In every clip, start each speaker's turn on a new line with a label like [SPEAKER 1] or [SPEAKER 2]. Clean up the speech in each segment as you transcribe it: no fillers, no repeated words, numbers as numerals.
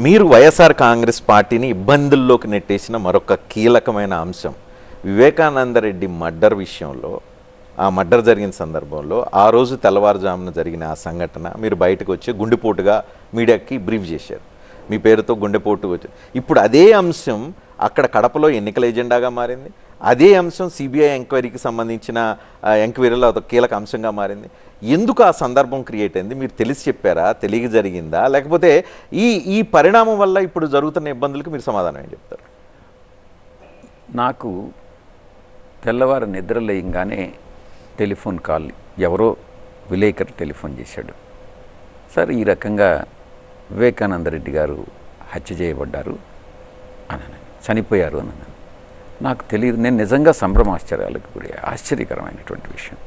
[SPEAKER 1] మీరు వైఎస్ఆర్ కాంగ్రెస్ పార్టీని ఇబ్బందుల్లోకి నెట్టేసిన మరొక కీలకమైన అంశం వివేకానందరెడ్డి మర్డర్ విషయంలో, ఆ మర్డర్ జరిగిన సందర్భంలో ఆ రోజు తెల్లవారుజామున జరిగిన ఆ సంఘటన మీరు బయటకు వచ్చి గుండెపోటుగా మీడియాకి బ్రీఫ్ చేశారు. మీ పేరుతో గుండెపోటు వచ్చి ఇప్పుడు అదే అంశం అక్కడ కడపలో ఎన్నికల ఎజెండాగా మారింది. అదే అంశం సిబిఐ ఎంక్వైరీకి సంబంధించిన ఎంక్వైరీలో అదొక కీలక అంశంగా మారింది. ఎందుకు ఆ సందర్భం క్రియేట్ అయింది? మీరు తెలిసి చెప్పారా, తెలియక జరిగిందా, లేకపోతే ఈ పరిణామం వల్ల ఇప్పుడు జరుగుతున్న ఇబ్బందులకు మీరు సమాధానం ఏం చెప్తారు?
[SPEAKER 2] నాకు తెల్లవారు నిద్రలేయంగానే టెలిఫోన్ కాల్, ఎవరో విలేకరు టెలిఫోన్ చేశాడు. సార్ ఈ రకంగా వివేకానందరెడ్డి గారు హత్య చేయబడ్డారు అని, చనిపోయారు అని అన్నాను. నాకు తెలియదు. నేను నిజంగా సంభ్రమాశ్చర్యాలకు గురి, ఆశ్చర్యకరమైనటువంటి విషయం.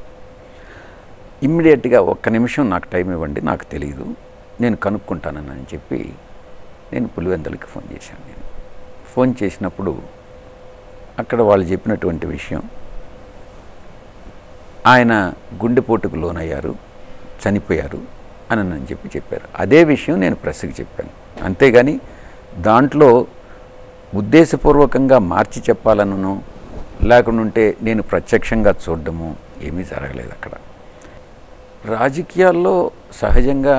[SPEAKER 2] ఇమ్మీడియట్గా ఒక్క నిమిషం నాకు టైం ఇవ్వండి, నాకు తెలియదు, నేను కనుక్కుంటానని చెప్పి నేను పులివెందులకి ఫోన్ చేశాను. నేను ఫోన్ చేసినప్పుడు అక్కడ వాళ్ళు చెప్పినటువంటి విషయం, ఆయన గుండెపోటుకు లోనయ్యారు, చనిపోయారు అని చెప్పారు. అదే విషయం నేను ప్రెస్కి చెప్పాను. అంతేగాని దాంట్లో ఉద్దేశపూర్వకంగా మార్చి చెప్పాలనో లేకుంటే నేను ప్రత్యక్షంగా చూడడము ఏమీ జరగలేదు. అక్కడ రాజకీయాల్లో సహజంగా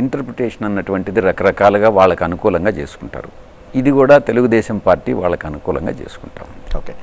[SPEAKER 2] ఇంటర్ప్రిటేషన్ అన్నటువంటిది రకరకాలుగా వాళ్ళకు అనుకూలంగా చేసుకుంటారు. ఇది కూడా తెలుగుదేశం పార్టీ వాళ్ళకు అనుకూలంగా చేసుకుంటాం.
[SPEAKER 1] ఓకే.